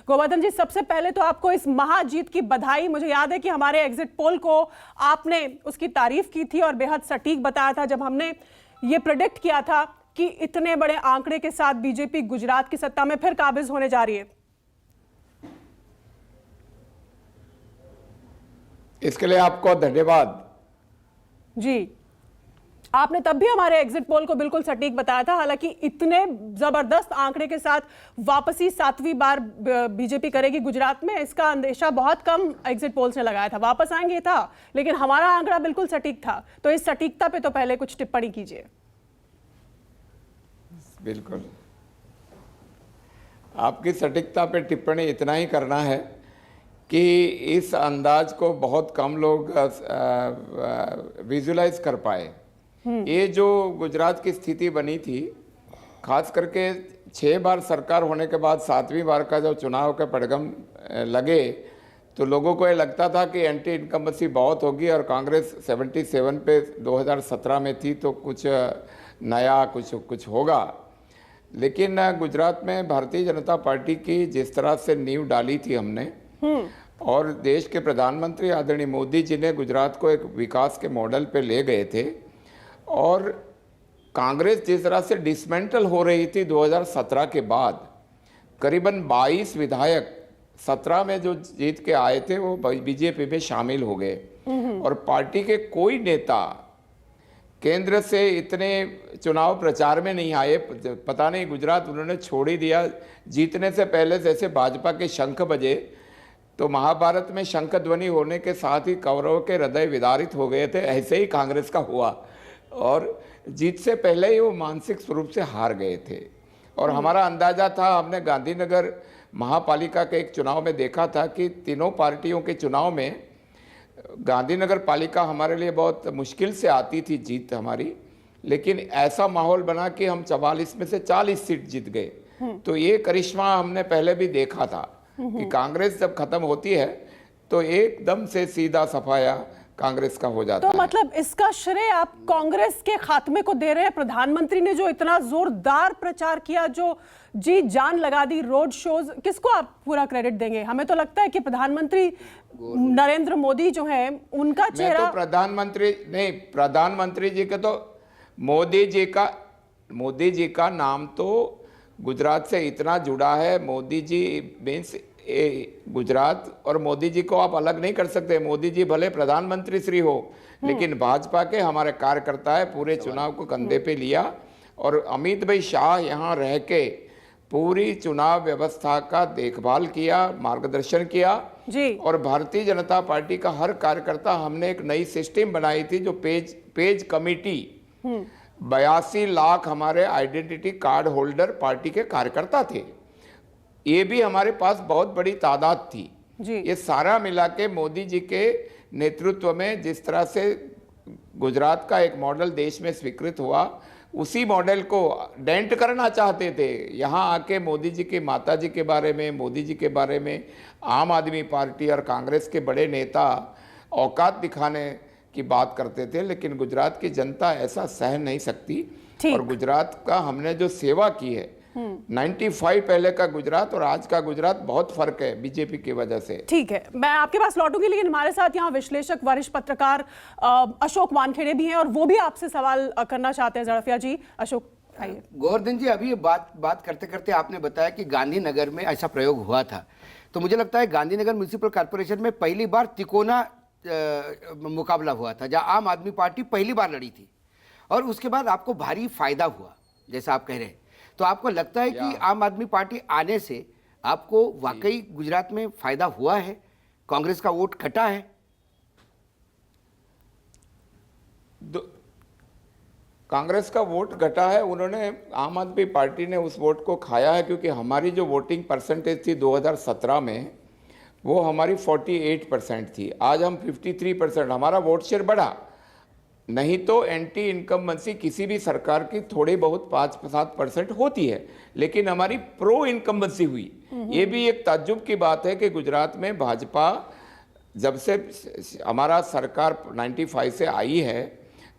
गोवर्धन जी, सबसे पहले तो आपको इस महाजीत की बधाई। मुझे याद है कि हमारे एग्जिट पोल को आपने उसकी तारीफ की थी और बेहद सटीक बताया था जब हमने ये प्रेडिक्ट किया था कि इतने बड़े आंकड़े के साथ बीजेपी गुजरात की सत्ता में फिर काबिज होने जा रही है। इसके लिए आपको धन्यवाद जी, आपने तब भी हमारे एग्जिट पोल को बिल्कुल सटीक बताया था। हालांकि इतने जबरदस्त आंकड़े के साथ वापसी 7वीं बार बीजेपी करेगी गुजरात में, इसका अंदेशा बहुत कम एग्जिट पोल्स ने लगाया था। वापस आएंगे था, लेकिन हमारा आंकड़ा बिल्कुल सटीक था। तो इस सटीकता पे तो पहले कुछ टिप्पणी कीजिए। बिल्कुल, आपकी सटीकता पे टिप्पणी इतना ही करना है कि इस अंदाज को बहुत कम लोग विजुलाइज कर पाए। ये जो गुजरात की स्थिति बनी थी, खास करके 6 बार सरकार होने के बाद 7वीं बार का जब चुनाव के पड़गम लगे तो लोगों को ये लगता था कि एंटी इनकम्बेंसी बहुत होगी और कांग्रेस 77 पे 2017 में थी तो कुछ नया कुछ होगा। लेकिन गुजरात में भारतीय जनता पार्टी की जिस तरह से नींव डाली थी हमने, और देश के प्रधानमंत्री आदरणीय मोदी जी ने गुजरात को एक विकास के मॉडल पे ले गए थे, और कांग्रेस जिस तरह से डिसमेंटल हो रही थी 2017 के बाद, करीबन 22 विधायक 17 में जो जीत के आए थे वो बीजेपी में शामिल हो गए, और पार्टी के कोई नेता केंद्र से इतने चुनाव प्रचार में नहीं आए। पता नहीं गुजरात उन्होंने छोड़ ही दिया। जीतने से पहले जैसे भाजपा के शंख बजे तो महाभारत में शंख ध्वनि होने के साथ ही कौरवों के हृदय विदारित हो गए थे, ऐसे ही कांग्रेस का हुआ और जीत से पहले ही वो मानसिक स्वरूप से हार गए थे। और हमारा अंदाजा था, हमने गांधीनगर महापालिका के एक चुनाव में देखा था कि तीनों पार्टियों के चुनाव में गांधीनगर पालिका हमारे लिए बहुत मुश्किल से आती थी जीत हमारी, लेकिन ऐसा माहौल बना कि हम 44 में से 40 सीट जीत गए। तो ये करिश्मा हमने पहले भी देखा था कि कांग्रेस जब खत्म होती है तो एकदम से सीधा सफाया कांग्रेस का हो जाता है। तो मतलब इसका श्रेय आप कांग्रेस के खात्मे को दे रहे हैं? प्रधानमंत्री ने जो इतना जोरदार प्रचार किया, जो जी जान लगा दी, रोड शोज, किसको आप पूरा क्रेडिट देंगे? हमें तो लगता है कि प्रधानमंत्री नरेंद्र मोदी जो है उनका चेहरा। तो प्रधानमंत्री नहीं, प्रधानमंत्री जी के तो मोदी जी का नाम तो गुजरात से इतना जुड़ा है। मोदी जी मीन्स गुजरात, और मोदी जी को आप अलग नहीं कर सकते। मोदी जी भले प्रधानमंत्री श्री हो, लेकिन भाजपा के हमारे कार्यकर्ता है, पूरे चुनाव को कंधे पे लिया, और अमित भाई शाह यहाँ रह के पूरी चुनाव व्यवस्था का देखभाल किया, मार्गदर्शन किया जी। और भारतीय जनता पार्टी का हर कार्यकर्ता, हमने एक नई सिस्टम बनाई थी जो पेज कमेटी, 82 लाख हमारे आइडेंटिटी कार्ड होल्डर पार्टी के कार्यकर्ता थे। ये भी हमारे पास बहुत बड़ी तादाद थी जी। ये सारा मिला के मोदी जी के नेतृत्व में जिस तरह से गुजरात का एक मॉडल देश में स्वीकृत हुआ, उसी मॉडल को डेंट करना चाहते थे। यहाँ आके मोदी जी की माता जी के बारे में, मोदी जी के बारे में आम आदमी पार्टी और कांग्रेस के बड़े नेता औकात दिखाने की बात करते थे, लेकिन गुजरात की जनता ऐसा सह नहीं सकती। और गुजरात का हमने जो सेवा की है, 95 पहले का गुजरात और आज का गुजरात बहुत फर्क है बीजेपी की वजह से। ठीक है, मैं आपके पास लौटूंगी, लेकिन हमारे साथ यहाँ विश्लेषक, वरिष्ठ पत्रकार अशोक वानखेड़े भी हैं और वो भी आपसे सवाल करना चाहते हैं। ज़ड़फिया जी, अशोक आइए। गोवर्धन जी, अभी ये बात करते करते आपने बताया कि गांधीनगर में ऐसा प्रयोग हुआ था, तो मुझे लगता है गांधीनगर म्यूनिसिपल कॉर्पोरेशन में पहली बार तिकोना मुकाबला हुआ था, जहाँ आम आदमी पार्टी पहली बार लड़ी थी, और उसके बाद आपको भारी फायदा हुआ जैसा आप कह रहे हैं। तो आपको लगता है कि आम आदमी पार्टी आने से आपको वाकई गुजरात में फायदा हुआ है? कांग्रेस का वोट घटा है? कांग्रेस का वोट घटा है, उन्होंने, आम आदमी पार्टी ने उस वोट को खाया है, क्योंकि हमारी जो वोटिंग परसेंटेज थी 2017 में वो हमारी 48% थी। आज हम 53%, हमारा वोट शेयर बढ़ा। नहीं तो एंटी इनकम्बेंसी किसी भी सरकार की थोड़ी बहुत 5-7% होती है, लेकिन हमारी प्रो इनकम्बेंसी हुई। ये भी एक ताज्जुब की बात है कि गुजरात में भाजपा जब से हमारा सरकार 95 से आई है,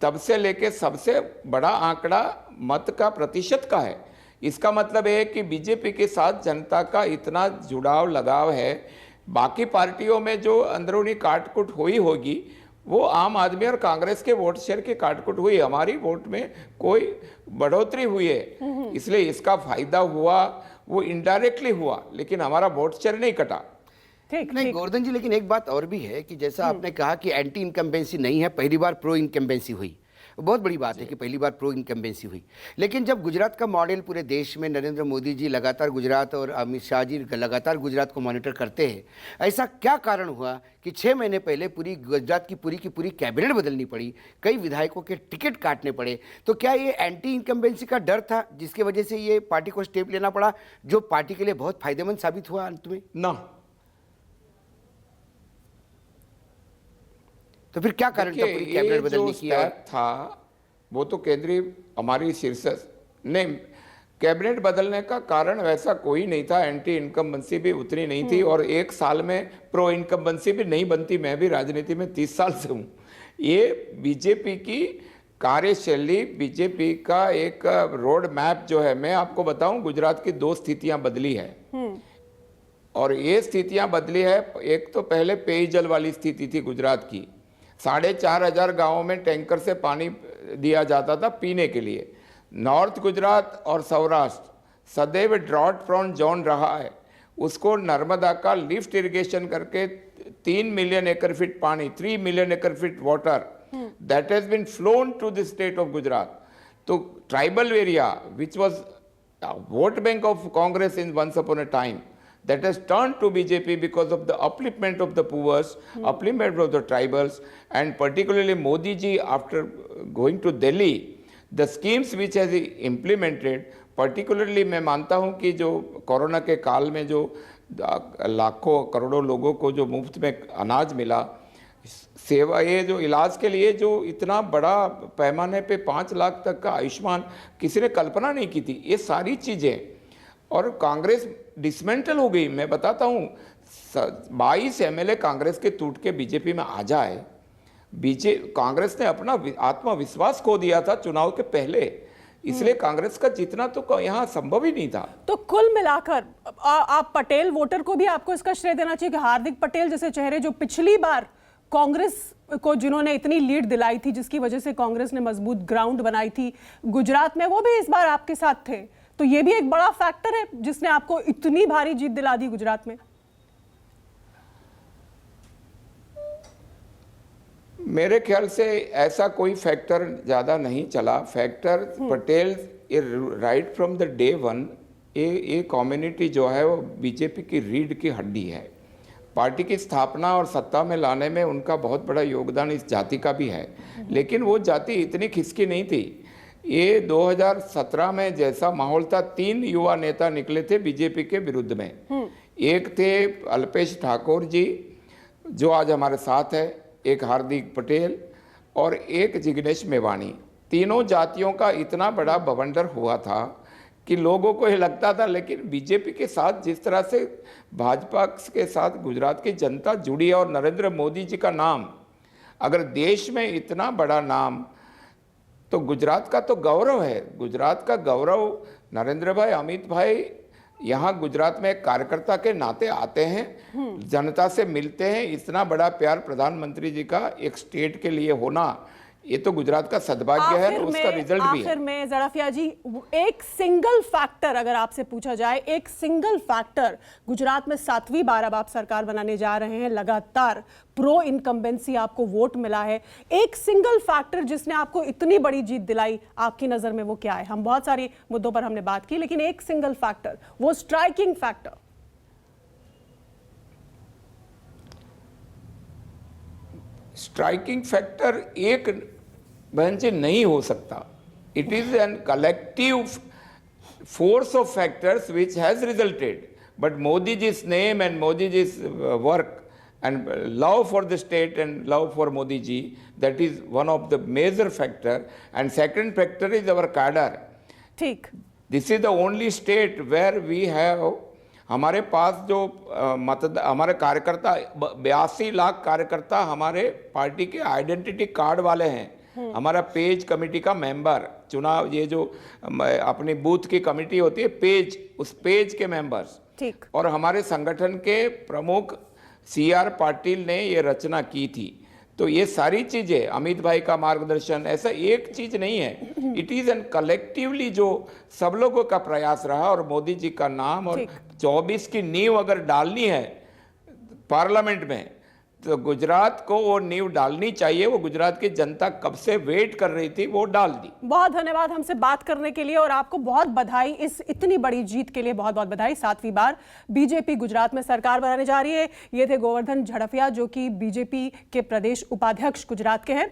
तब से लेके सबसे बड़ा आंकड़ा मत का प्रतिशत का है। इसका मतलब है कि बीजेपी के साथ जनता का इतना जुड़ाव लगाव है। बाकी पार्टियों में जो अंदरूनी काटकुट हुई होगी वो आम आदमी और कांग्रेस के वोट शेयर की काटकुट हुई, हमारी वोट में कोई बढ़ोतरी हुई है, इसलिए इसका फायदा हुआ वो इनडायरेक्टली हुआ, लेकिन हमारा वोट शेयर नहीं कटा। ठीक नहीं ठीक। गोवर्धन जी, लेकिन एक बात और भी है कि जैसा आपने कहा कि एंटी इनकम्बेंसी नहीं है, पहली बार प्रो इनकम्बेंसी हुई। बहुत बड़ी बात है कि पहली बार प्रो इनकम्बेंसी हुई। लेकिन जब गुजरात का मॉडल पूरे देश में नरेंद्र मोदी जी लगातार गुजरात और अमित शाह जी लगातार गुजरात को मॉनिटर करते हैं, ऐसा क्या कारण हुआ कि 6 महीने पहले पूरी गुजरात की पूरी कैबिनेट बदलनी पड़ी, कई विधायकों के टिकट काटने पड़े? तो क्या ये एंटी इनकम्बेंसी का डर था जिसकी वजह से ये पार्टी को स्टेप लेना पड़ा, जो पार्टी के लिए बहुत फायदेमंद साबित हुआ अंत में? ना, तो फिर क्या कारण था पूरी कैबिनेट बदलने की? स्टेप था वो तो केंद्रीय हमारी शीर्ष ने, कैबिनेट बदलने का कारण वैसा कोई नहीं था, एंटी इनकम्बेंसी भी उतनी नहीं थी और एक साल में प्रो इनकम्बेंसी भी नहीं बनती। मैं भी राजनीति में 30 साल से हूँ। ये बीजेपी की कार्यशैली, बीजेपी का एक रोड मैप जो है, मैं आपको बताऊं गुजरात की 2 स्थितियां बदली है और ये स्थितियां बदली है। एक तो पहले पेयजल वाली स्थिति थी गुजरात की, 4,500 गांवों में टैंकर से पानी दिया जाता था पीने के लिए। नॉर्थ गुजरात और सौराष्ट्र सदैव ड्रॉट प्रोन जोन रहा है, उसको नर्मदा का लिफ्ट इरिगेशन करके 3 मिलियन एकड़ फीट पानी, 3 मिलियन एकड़ feet water that has been flown to the state of Gujarat. तो tribal area which was a vote bank of Congress in once upon a time, that has turned to BJP because of the upliftment of the poor, upliftment of the tribals, and particularly Modi ji after going to Delhi, the schemes which has implemented, particularly मैं मानता हूँ कि जो corona के काल में जो लाखों करोड़ों लोगों को जो मुफ्त में अनाज मिला, सेवा, ये जो इलाज के लिए जो इतना बड़ा पैमाने पे 5 लाख तक का आयुष्मान किसी ने कल्पना नहीं की थी, ये सारी चीज़ें, और कांग्रेस डिसमेंटल हो गई। मैं बताता हूँ 22 MLA कांग्रेस के टूट के बीजेपी में आ जाए, कांग्रेस ने अपना आत्मविश्वास खो दिया था चुनाव के पहले, इसलिए कांग्रेस का जीतना तो यहाँ संभव ही नहीं था। तो कुल मिलाकर आप पटेल वोटर को भी आपको इसका श्रेय देना चाहिए कि हार्दिक पटेल जैसे चेहरे जो पिछली बार कांग्रेस को जिन्होंने इतनी लीड दिलाई थी, जिसकी वजह से कांग्रेस ने मजबूत ग्राउंड बनाई थी गुजरात में, वो भी इस बार आपके साथ थे, तो ये भी एक बड़ा फैक्टर है जिसने आपको इतनी भारी जीत दिला दी गुजरात में। मेरे ख्याल से ऐसा कोई फैक्टर ज्यादा नहीं चला। Factor Patel right from the day one, ये कम्युनिटी जो है वो बीजेपी की रीढ़ की हड्डी है। पार्टी की स्थापना और सत्ता में लाने में उनका बहुत बड़ा योगदान इस जाति का भी है, लेकिन वो जाति इतनी खिसकी नहीं थी। ये 2017 में जैसा माहौल था, 3 युवा नेता निकले थे बीजेपी के विरुद्ध में। एक थे अल्पेश ठाकुर जी जो आज हमारे साथ है, एक हार्दिक पटेल और एक जिग्नेश मेवाणी। तीनों जातियों का इतना बड़ा बवंडर हुआ था कि लोगों को ये लगता था, लेकिन बीजेपी के साथ जिस तरह से भाजपा के साथ गुजरात की जनता जुड़ी है और नरेंद्र मोदी जी का नाम, अगर देश में इतना बड़ा नाम, तो गुजरात का तो गौरव है। गुजरात का गौरव नरेंद्र भाई, अमित भाई यहाँ गुजरात में एक कार्यकर्ता के नाते आते हैं, जनता से मिलते हैं। इतना बड़ा प्यार प्रधानमंत्री जी का एक स्टेट के लिए होना, ये तो गुजरात का सद्भाग्य है और उसका रिजल्ट भी है। आखिर में ज़राफिया जी, एक सिंगल फैक्टर अगर आपसे पूछा जाए, एक सिंगल फैक्टर, गुजरात में 7वीं बार अब आप सरकार बनाने जा रहे हैं, लगातार प्रो इनकम्बेंसी आपको वोट मिला है, एक सिंगल फैक्टर जिसने आपको इतनी बड़ी जीत दिलाई, आपकी नजर में वो क्या है? हम बहुत सारी मुद्दों पर हमने बात की, लेकिन एक सिंगल फैक्टर, वो स्ट्राइकिंग फैक्टर। स्ट्राइकिंग फैक्टर एक बहन जी नहीं हो सकता। It is an collective force of factors which has resulted, but Modi ji's name and Modi ji's work and love for the state and love for Modi ji, that is one of the major factor, and second factor is our cadre. ठीक, This is the only state where we have, हमारे पास जो हमारे कार्यकर्ता 82 लाख कार्यकर्ता हमारे party के identity card वाले हैं, हमारा पेज कमेटी का मेंबर चुनाव, ये जो अपनी बूथ की कमेटी होती है पेज, उस पेज के मेंबर्स, ठीक। और हमारे संगठन के प्रमुख CR पाटिल ने ये रचना की थी। तो ये सारी चीजें, अमित भाई का मार्गदर्शन, ऐसा एक चीज नहीं है, इट इज एन कलेक्टिवली जो सब लोगों का प्रयास रहा, और मोदी जी का नाम, और 24 की नींव अगर डालनी है पार्लियामेंट में तो गुजरात को वो नींव डालनी चाहिए। वो गुजरात की जनता कब से वेट कर रही थी, वो डाल दी। बहुत धन्यवाद हमसे बात करने के लिए, और आपको बहुत बधाई इस इतनी बड़ी जीत के लिए, बहुत बहुत बधाई। 7वीं बार बीजेपी गुजरात में सरकार बनाने जा रही है। ये थे गोवर्धन झड़फिया, जो कि बीजेपी के प्रदेश उपाध्यक्ष गुजरात के हैं।